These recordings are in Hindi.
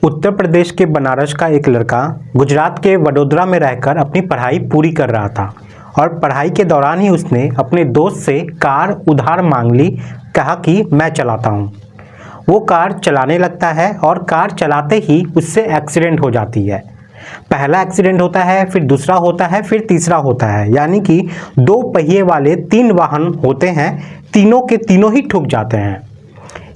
उत्तर प्रदेश के बनारस का एक लड़का गुजरात के वडोदरा में रहकर अपनी पढ़ाई पूरी कर रहा था और पढ़ाई के दौरान ही उसने अपने दोस्त से कार उधार मांग ली। कहा कि मैं चलाता हूँ। वो कार चलाने लगता है और कार चलाते ही उससे एक्सीडेंट हो जाती है। पहला एक्सीडेंट होता है, फिर दूसरा होता है, फिर तीसरा होता है। यानी कि 2 पहिए वाले 3 वाहन होते हैं, तीनों के तीनों ही ठुक जाते हैं।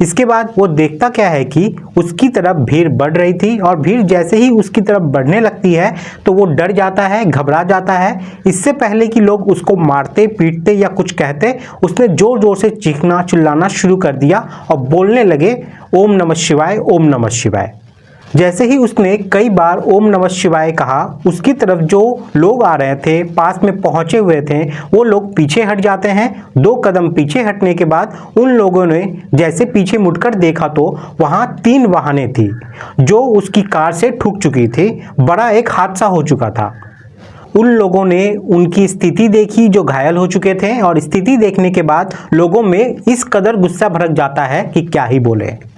इसके बाद वो देखता क्या है कि उसकी तरफ भीड़ बढ़ रही थी और भीड़ जैसे ही उसकी तरफ बढ़ने लगती है तो वो डर जाता है, घबरा जाता है। इससे पहले कि लोग उसको मारते पीटते या कुछ कहते, उसने जोर जोर से चीखना चिल्लाना शुरू कर दिया और बोलने लगे, ओम नमः शिवाय, ओम नमः शिवाय। जैसे ही उसने कई बार ओम नमः शिवाय कहा, उसकी तरफ जो लोग आ रहे थे, पास में पहुंचे हुए थे, वो लोग पीछे हट जाते हैं। 2 कदम पीछे हटने के बाद उन लोगों ने जैसे पीछे मुड़कर देखा तो वहां 3 वाहनें थी जो उसकी कार से ठुक चुकी थी। बड़ा एक हादसा हो चुका था। उन लोगों ने उनकी स्थिति देखी जो घायल हो चुके थे, और स्थिति देखने के बाद लोगों में इस कदर गुस्सा भड़क जाता है कि क्या ही बोले।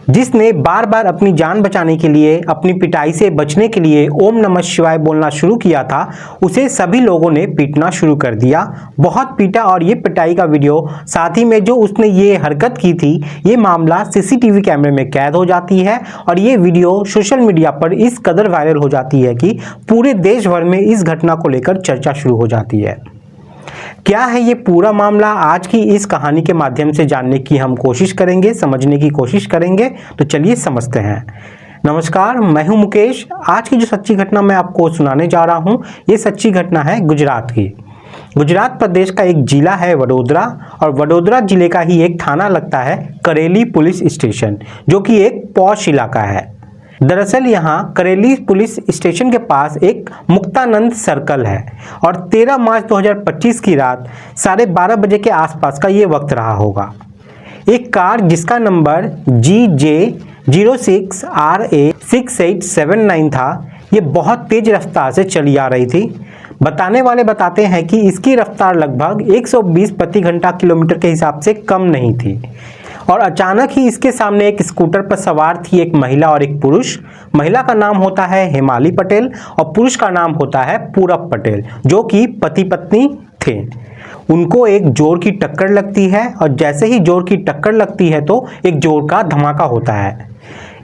जिसने बार बार अपनी जान बचाने के लिए, अपनी पिटाई से बचने के लिए ओम नमः शिवाय बोलना शुरू किया था, उसे सभी लोगों ने पीटना शुरू कर दिया। बहुत पीटा और ये पिटाई का वीडियो, साथ ही में जो उसने ये हरकत की थी, ये मामला सीसीटीवी कैमरे में कैद हो जाती है और ये वीडियो सोशल मीडिया पर इस कदर वायरल हो जाती है कि पूरे देश भर में इस घटना को लेकर चर्चा शुरू हो जाती है। क्या है ये पूरा मामला, आज की इस कहानी के माध्यम से जानने की हम कोशिश करेंगे, समझने की कोशिश करेंगे। तो चलिए समझते हैं। नमस्कार, मैं हूं मुकेश। आज की जो सच्ची घटना मैं आपको सुनाने जा रहा हूं, ये सच्ची घटना है गुजरात की। गुजरात प्रदेश का एक जिला है वडोदरा, और वडोदरा जिले का ही एक थाना लगता है करेली पुलिस स्टेशन, जो कि एक पॉश इलाका है। दरअसल यहाँ करेली पुलिस स्टेशन के पास एक मुक्तानंद सर्कल है और 13 मार्च 2025 की रात 12:30 बजे के आसपास का ये वक्त रहा होगा। एक कार जिसका नंबर GJ06RA6879 था, ये बहुत तेज रफ्तार से चली आ रही थी। बताने वाले बताते हैं कि इसकी रफ्तार लगभग 120 प्रति घंटा किलोमीटर के हिसाब से कम नहीं थी, और अचानक ही इसके सामने एक स्कूटर पर सवार थी एक महिला और एक पुरुष। महिला का नाम होता है हेमाली पटेल और पुरुष का नाम होता है पूरब पटेल, जो कि पति पत्नी थे। उनको एक जोर की टक्कर लगती है, और जैसे ही जोर की टक्कर लगती है तो एक जोर का धमाका होता है।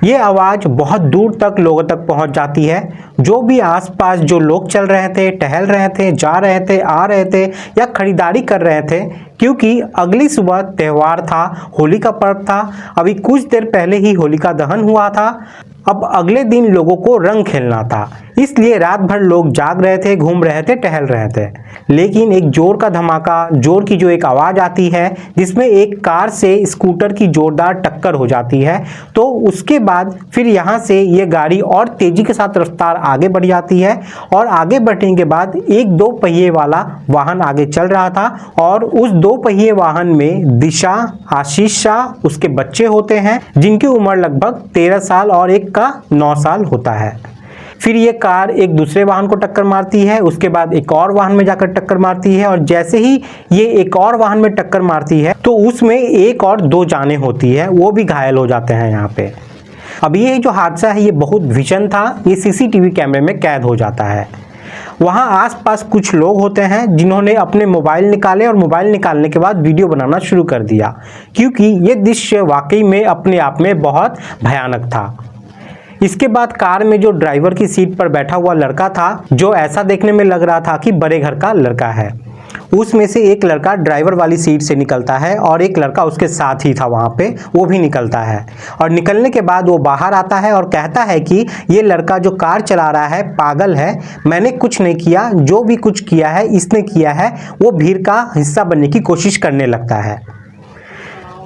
ये आवाज़ बहुत दूर तक लोगों तक पहुंच जाती है। जो भी आसपास जो लोग चल रहे थे, टहल रहे थे, जा रहे थे, आ रहे थे या खरीदारी कर रहे थे, क्योंकि अगली सुबह त्यौहार था, होली का पर्व था। अभी कुछ देर पहले ही होलिका दहन हुआ था। अब अगले दिन लोगों को रंग खेलना था, इसलिए रात भर लोग जाग रहे थे, घूम रहे थे, टहल रहे थे। लेकिन एक जोर का धमाका, जोर की जो एक आवाज़ आती है, जिसमें एक कार से स्कूटर की जोरदार टक्कर हो जाती है, तो उसके बाद फिर यहाँ से ये गाड़ी और तेज़ी के साथ रफ्तार आगे बढ़ जाती है। और आगे बढ़ने के बाद एक 2 पहिए वाला वाहन आगे चल रहा था, और उस 2 पहिए वाहन में दिशा, आशीष शाह, उसके बच्चे होते हैं जिनकी उम्र लगभग 13 साल और एक का 9 साल होता है। फिर ये कार एक दूसरे वाहन को टक्कर मारती है, उसके बाद एक और वाहन में जाकर टक्कर मारती है, और जैसे ही ये एक और वाहन में टक्कर मारती है तो उसमें 1 और 2 जानें होती है, वो भी घायल हो जाते हैं यहाँ पे। अब ये जो हादसा है ये बहुत भीषण था, ये सीसीटीवी कैमरे में कैद हो जाता है। वहाँ आसपास कुछ लोग होते हैं जिन्होंने अपने मोबाइल निकाले, और मोबाइल निकालने के बाद वीडियो बनाना शुरू कर दिया, क्योंकि ये दृश्य वाकई में अपने आप में बहुत भयानक था। इसके बाद कार में जो ड्राइवर की सीट पर बैठा हुआ लड़का था, जो ऐसा देखने में लग रहा था कि बड़े घर का लड़का है, उसमें से एक लड़का ड्राइवर वाली सीट से निकलता है और एक लड़का उसके साथ ही था वहाँ पे, वो भी निकलता है। और निकलने के बाद वो बाहर आता है और कहता है कि ये लड़का जो कार चला रहा है पागल है, मैंने कुछ नहीं किया, जो भी कुछ किया है इसने किया है। वो भीड़ का हिस्सा बनने की कोशिश करने लगता है।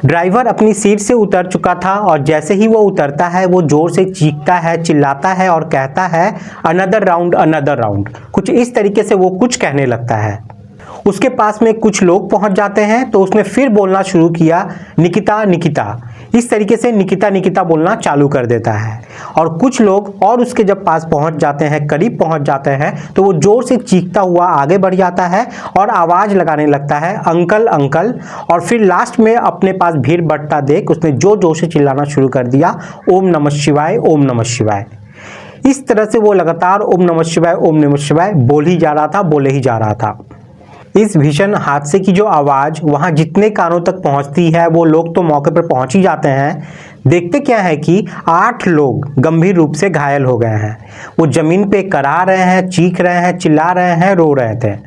ड्राइवर अपनी सीट से उतर चुका था, और जैसे ही वो उतरता है वो जोर से चीखता है, चिल्लाता है और कहता है अनदर राउंड, अनदर राउंड। कुछ इस तरीके से वो कुछ कहने लगता है। उसके पास में कुछ लोग पहुंच जाते हैं, तो उसने फिर बोलना शुरू किया, निकिता निकिता। इस तरीके से निकिता निकिता बोलना चालू कर देता है और कुछ लोग और उसके जब पास पहुंच जाते हैं, करीब पहुंच जाते हैं, तो वो जोर से चीखता हुआ आगे बढ़ जाता है और आवाज़ लगाने लगता है अंकल अंकल। और फिर लास्ट में अपने पास भीड़ बढ़ता देख उसने जोर से चिल्लाना शुरू कर दिया, ओम नमः शिवाय, ओम नमः शिवाय। इस तरह से वो लगातार ओम नमः शिवाय, ओम नमः शिवाय बोल ही जा रहा था, बोले ही जा रहा था। इस भीषण हादसे की जो आवाज़ वहाँ जितने कानों तक पहुँचती है, वो लोग तो मौके पर पहुँच ही जाते हैं। देखते क्या है कि 8 लोग गंभीर रूप से घायल हो गए हैं। वो ज़मीन पे करा रहे हैं, चीख रहे हैं, चिल्ला रहे हैं, रो रहे थे।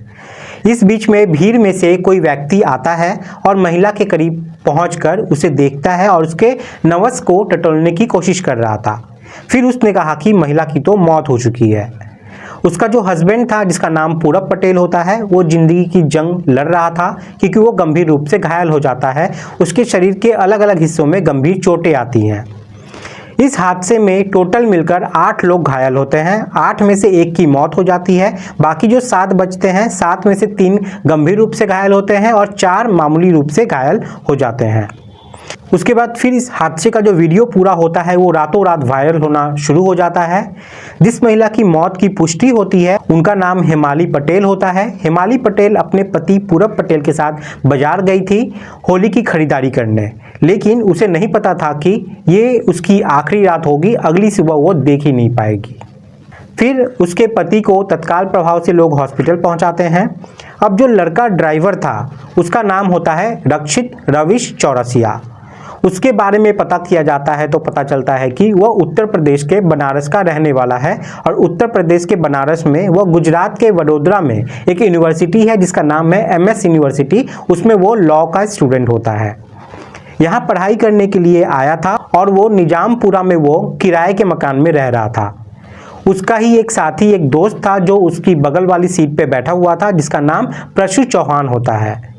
इस बीच में भीड़ में से कोई व्यक्ति आता है और महिला के करीब पहुंचकर उसे देखता है और उसके नवस को टटोलने की कोशिश कर रहा था। फिर उसने कहा कि महिला की तो मौत हो चुकी है। उसका जो हस्बैंड था, जिसका नाम पूरब पटेल होता है, वो जिंदगी की जंग लड़ रहा था क्योंकि वो गंभीर रूप से घायल हो जाता है। उसके शरीर के अलग अलग हिस्सों में गंभीर चोटें आती हैं। इस हादसे में टोटल मिलकर 8 लोग घायल होते हैं। 8 में से 1 की मौत हो जाती है। बाकी जो 7 बचते हैं, 7 में से 3 गंभीर रूप से घायल होते हैं और 4 मामूली रूप से घायल हो जाते हैं। उसके बाद फिर इस हादसे का जो वीडियो पूरा होता है वो रातों रात वायरल होना शुरू हो जाता है। जिस महिला की मौत की पुष्टि होती है उनका नाम हेमाली पटेल होता है। हेमाली पटेल अपने पति पूरब पटेल के साथ बाजार गई थी होली की खरीदारी करने, लेकिन उसे नहीं पता था कि ये उसकी आखिरी रात होगी, अगली सुबह वो देख ही नहीं पाएगी। फिर उसके पति को तत्काल प्रभाव से लोग हॉस्पिटल पहुंचाते हैं। अब जो लड़का ड्राइवर था उसका नाम होता है रक्षित रविश चौरसिया। उसके बारे में पता किया जाता है तो पता चलता है कि वह उत्तर प्रदेश के बनारस का रहने वाला है और उत्तर प्रदेश के बनारस में वह गुजरात के वडोदरा में एक यूनिवर्सिटी है जिसका नाम है MS यूनिवर्सिटी, उसमें वो लॉ का स्टूडेंट होता है। यहाँ पढ़ाई करने के लिए आया था और वो निजामपुरा में वो किराए के मकान में रह रहा था। उसका ही एक साथी, एक दोस्त था जो उसकी बगल वाली सीट पे बैठा हुआ था, जिसका नाम प्रशु चौहान होता है।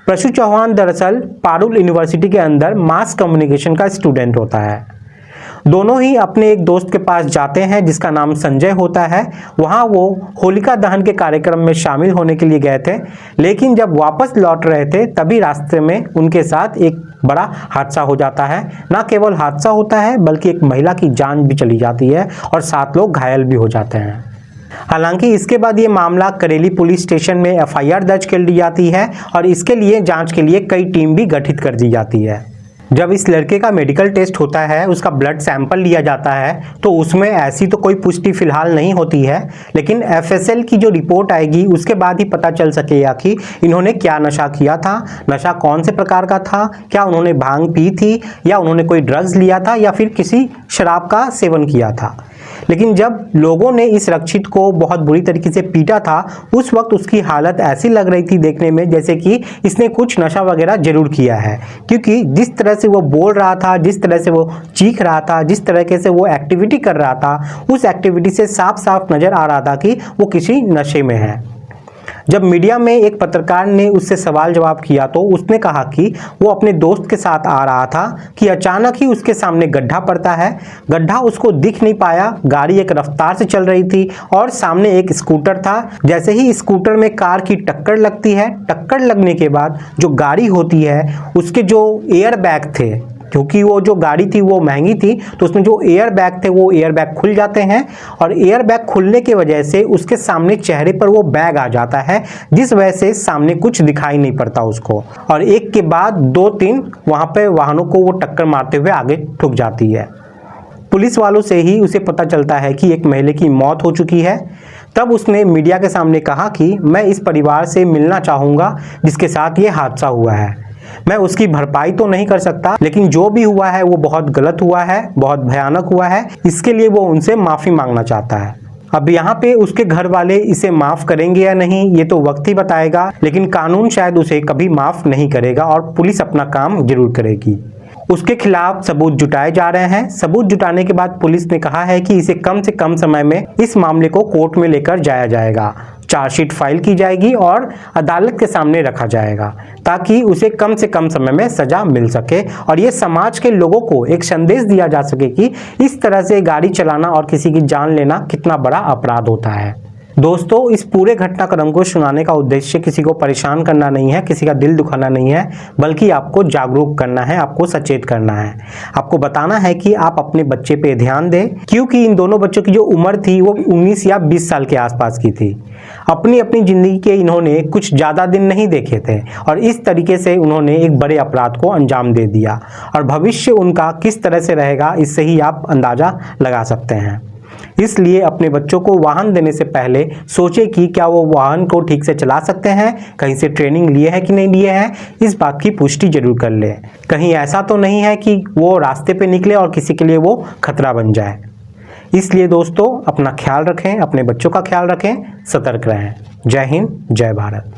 प्रशु चौहान दरअसल पारुल यूनिवर्सिटी के अंदर मास कम्युनिकेशन का स्टूडेंट होता है। दोनों ही अपने एक दोस्त के पास जाते हैं जिसका नाम संजय होता है। वहाँ वो होलिका दहन के कार्यक्रम में शामिल होने के लिए गए थे, लेकिन जब वापस लौट रहे थे तभी रास्ते में उनके साथ एक बड़ा हादसा हो जाता है। न केवल हादसा होता है बल्कि एक महिला की जान भी चली जाती है और 7 लोग घायल भी हो जाते हैं। हालांकि इसके बाद ये मामला करेली पुलिस स्टेशन में FIR दर्ज कर ली जाती है और इसके लिए जांच के लिए कई टीम भी गठित कर दी जाती है। जब इस लड़के का मेडिकल टेस्ट होता है, उसका ब्लड सैंपल लिया जाता है, तो उसमें ऐसी तो कोई पुष्टि फिलहाल नहीं होती है, लेकिन FSL की जो रिपोर्ट आएगी उसके बाद ही पता चल सकेगा कि इन्होंने क्या नशा किया था, नशा कौन से प्रकार का था, क्या उन्होंने भांग पी थी या उन्होंने कोई ड्रग्स लिया था या फिर किसी शराब का सेवन किया था। लेकिन जब लोगों ने इस रक्षित को बहुत बुरी तरीके से पीटा था, उस वक्त उसकी हालत ऐसी लग रही थी देखने में जैसे कि इसने कुछ नशा वगैरह जरूर किया है, क्योंकि जिस तरह से वो बोल रहा था, जिस तरह से वो चीख रहा था, जिस तरीके से वो एक्टिविटी कर रहा था, उस एक्टिविटी से साफ साफ नज़र आ रहा था कि वो किसी नशे में है। जब मीडिया में एक पत्रकार ने उससे सवाल जवाब किया तो उसने कहा कि वो अपने दोस्त के साथ आ रहा था कि अचानक ही उसके सामने गड्ढा पड़ता है। गड्ढा उसको दिख नहीं पाया, गाड़ी एक रफ्तार से चल रही थी और सामने एक स्कूटर था। जैसे ही स्कूटर में कार की टक्कर लगती है, टक्कर लगने के बाद जो गाड़ी होती है उसके जो एयर बैग थे, क्योंकि वो जो गाड़ी थी वो महंगी थी, तो उसमें जो एयर बैग थे वो एयर बैग खुल जाते हैं और एयर बैग खुलने की वजह से उसके सामने चेहरे पर वो बैग आ जाता है, जिस वजह से सामने कुछ दिखाई नहीं पड़ता उसको, और एक के बाद 2-3 वहाँ पे वाहनों को वो टक्कर मारते हुए आगे ठुक जाती है। पुलिस वालों से ही उसे पता चलता है कि एक महिला की मौत हो चुकी है। तब उसने मीडिया के सामने कहा कि मैं इस परिवार से मिलना चाहूँगा जिसके साथ ये हादसा हुआ है। मैं उसकी भरपाई तो नहीं कर सकता, लेकिन जो भी हुआ है वो बहुत गलत हुआ है, बहुत भयानक हुआ है। इसके लिए वो उनसे माफ़ी मांगना चाहता है। अब यहाँ पे उसके घर वाले इसे माफ़ करेंगे या नहीं ये तो वक्त ही बताएगा, लेकिन कानून शायद उसे कभी माफ़ नहीं करेगा और पुलिस अपना काम जरूर करेगी। उसके खिलाफ सबूत जुटाए जा रहे हैं। सबूत जुटाने के बाद पुलिस ने कहा है कि इसे कम से कम समय में इस मामले को कोर्ट में लेकर जाया जाएगा, चार्जशीट फाइल की जाएगी और अदालत के सामने रखा जाएगा, ताकि उसे कम से कम समय में सजा मिल सके और ये समाज के लोगों को एक संदेश दिया जा सके कि इस तरह से गाड़ी चलाना और किसी की जान लेना कितना बड़ा अपराध होता है। दोस्तों, इस पूरे घटनाक्रम को सुनाने का उद्देश्य किसी को परेशान करना नहीं है, किसी का दिल दुखाना नहीं है, बल्कि आपको जागरूक करना है, आपको सचेत करना है। आपको बताना है कि आप अपने बच्चे पे ध्यान दें, क्योंकि इन दोनों बच्चों की जो उम्र थी वो 19 या 20 साल के आसपास की थी। अपनी अपनी जिंदगी के इन्होंने कुछ ज़्यादा दिन नहीं देखे थे और इस तरीके से उन्होंने एक बड़े अपराध को अंजाम दे दिया और भविष्य उनका किस तरह से रहेगा इससे ही आप अंदाज़ा लगा सकते हैं। इसलिए अपने बच्चों को वाहन देने से पहले सोचें कि क्या वो वाहन को ठीक से चला सकते हैं, कहीं से ट्रेनिंग लिए है कि नहीं लिए है, इस बात की पुष्टि जरूर कर लें। कहीं ऐसा तो नहीं है कि वो रास्ते पे निकले और किसी के लिए वो खतरा बन जाए। इसलिए दोस्तों, अपना ख्याल रखें, अपने बच्चों का ख्याल रखें, सतर्क रहें। जय हिंद, जय भारत।